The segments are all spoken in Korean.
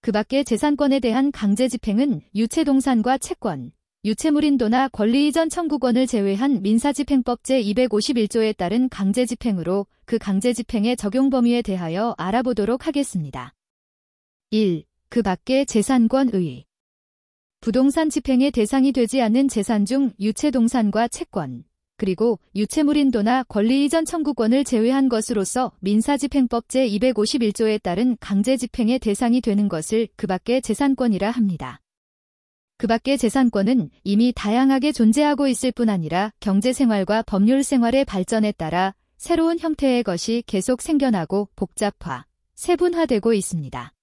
그 밖의 재산권에 대한 강제집행은 유체동산과 채권, 유체물인도나 권리이전 청구권을 제외한 민사집행법 제251조에 따른 강제집행으로 그 강제집행의 적용 범위에 대하여 알아보도록 하겠습니다. 1. 그 밖의 재산권의 부동산 집행의 대상이 되지 않는 재산 중 유체동산과 채권, 그리고 유체물인도나 권리이전 청구권을 제외한 것으로서 민사집행법 제251조에 따른 강제집행의 대상이 되는 것을 그 밖의 재산권이라 합니다. 그 밖의 재산권은 이미 다양하게 존재하고 있을 뿐 아니라 경제생활과 법률생활의 발전에 따라 새로운 형태의 것이 계속 생겨나고 복잡화, 세분화되고 있습니다.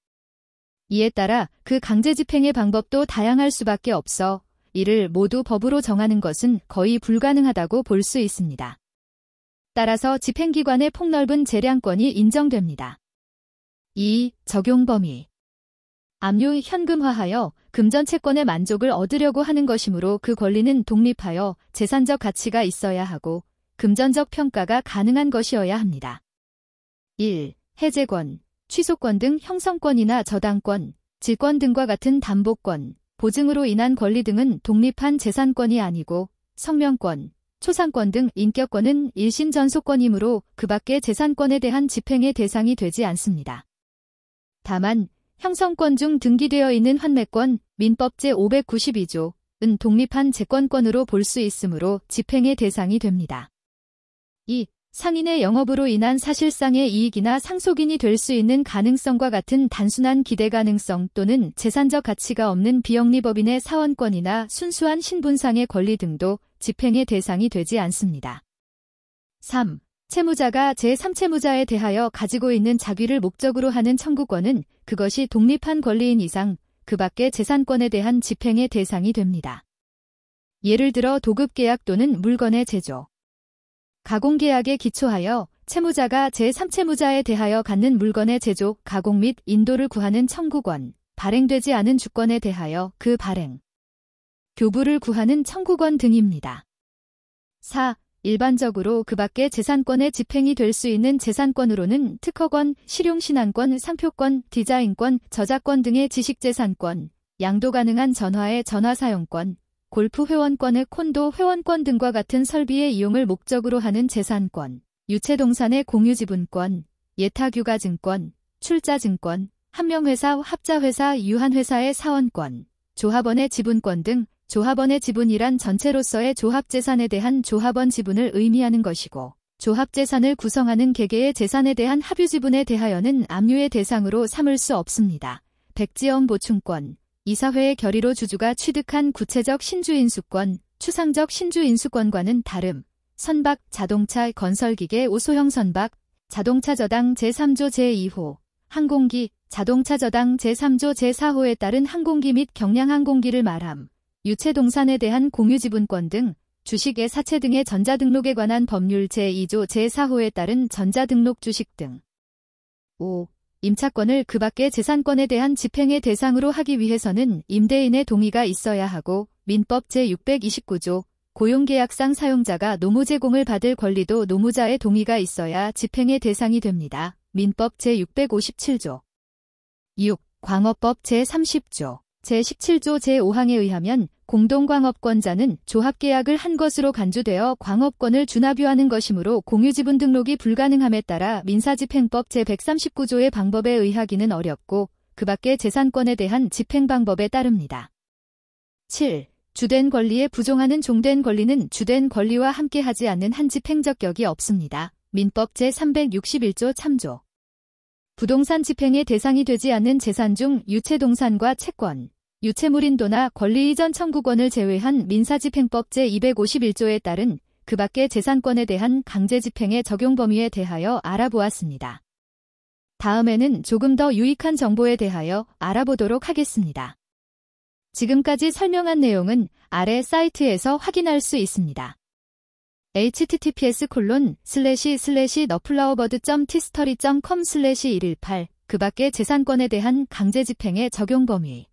이에 따라 그 강제집행의 방법도 다양할 수밖에 없어 이를 모두 법으로 정하는 것은 거의 불가능하다고 볼 수 있습니다. 따라서 집행기관의 폭넓은 재량권이 인정됩니다. 2. 적용 범위 압류 현금화하여 금전채권의 만족을 얻으려고 하는 것이므로 그 권리는 독립하여 재산적 가치가 있어야 하고 금전적 평가가 가능한 것이어야 합니다. 1. 해제권, 취소권 등 형성권이나 저당권, 질권 등과 같은 담보권, 보증으로 인한 권리 등은 독립한 재산권이 아니고 성명권, 초상권 등 인격권은 일신전속권이므로 그 밖의 재산권에 대한 집행의 대상이 되지 않습니다. 다만 형성권 중 등기되어 있는 환매권, 민법 제592조은 독립한 재권권으로 볼 수 있으므로 집행의 대상이 됩니다. 2. 상인의 영업으로 인한 사실상의 이익이나 상속인이 될 수 있는 가능성과 같은 단순한 기대 가능성 또는 재산적 가치가 없는 비영리법인의 사원권이나 순수한 신분상의 권리 등도 집행의 대상이 되지 않습니다. 3. 채무자가 제3채무자에 대하여 가지고 있는 자귀를 목적으로 하는 청구권은 그것이 독립한 권리인 이상 그 밖의 재산권에 대한 집행의 대상이 됩니다. 예를 들어 도급계약 또는 물건의 제조, 가공계약에 기초하여 채무자가 제3채무자에 대하여 갖는 물건의 제조, 가공 및 인도를 구하는 청구권, 발행되지 않은 주권에 대하여 그 발행, 교부를 구하는 청구권 등입니다. 4. 일반적으로 그 밖의 재산권의 집행이 될 수 있는 재산권으로는 특허권, 실용신안권, 상표권, 디자인권, 저작권 등의 지식재산권, 양도 가능한 전화의 전화사용권, 골프 회원권의 콘도 회원권 등과 같은 설비의 이용을 목적으로 하는 재산권, 유체동산의 공유지분권, 예타규가증권, 출자증권, 한명회사, 합자회사, 유한회사의 사원권, 조합원의 지분권 등 조합원의 지분이란 전체로서의 조합재산에 대한 조합원 지분을 의미하는 것이고 조합재산을 구성하는 개개의 재산에 대한 합유지분에 대하여는 압류의 대상으로 삼을 수 없습니다. 백지엄 보충권, 이사회의 결의로 주주가 취득한 구체적 신주인수권, 추상적 신주인수권과는 다름, 선박, 자동차, 건설기계, 오소형 선박, 자동차 저당 제3조 제2호, 항공기, 자동차 저당 제3조 제4호에 따른 항공기 및 경량항공기를 말함, 유체동산에 대한 공유지분권 등 주식의 사채 등의 전자등록에 관한 법률 제2조 제4호에 따른 전자등록 주식 등. 5. 임차권을 그 밖의 재산권에 대한 집행의 대상으로 하기 위해서는 임대인의 동의가 있어야 하고 민법 제629조 고용계약상 사용자가 노무 제공을 받을 권리도 노무자의 동의가 있어야 집행의 대상이 됩니다. 민법 제657조. 6. 광업법 제30조. 제17조 제5항에 의하면 공동광업권자는 조합계약을 한 것으로 간주되어 광업권을 준합유하는 것이므로 공유지분 등록이 불가능함에 따라 민사집행법 제139조의 방법에 의하기는 어렵고 그 밖의 재산권에 대한 집행 방법에 따릅니다. 7. 주된 권리에 부종하는 종된 권리는 주된 권리와 함께하지 않는 한 집행적격이 없습니다. 민법 제361조 3조. 부동산 집행의 대상이 되지 않는 재산 중 유체동산과 채권, 유체물인도나 권리이전 청구권을 제외한 민사집행법 제251조에 따른 그 밖의 재산권에 대한 강제집행의 적용 범위에 대하여 알아보았습니다. 다음에는 조금 더 유익한 정보에 대하여 알아보도록 하겠습니다. 지금까지 설명한 내용은 아래 사이트에서 확인할 수 있습니다. https://theflowerbird.tstory.com/118 그 밖의 재산권에 대한 강제집행의 적용 범위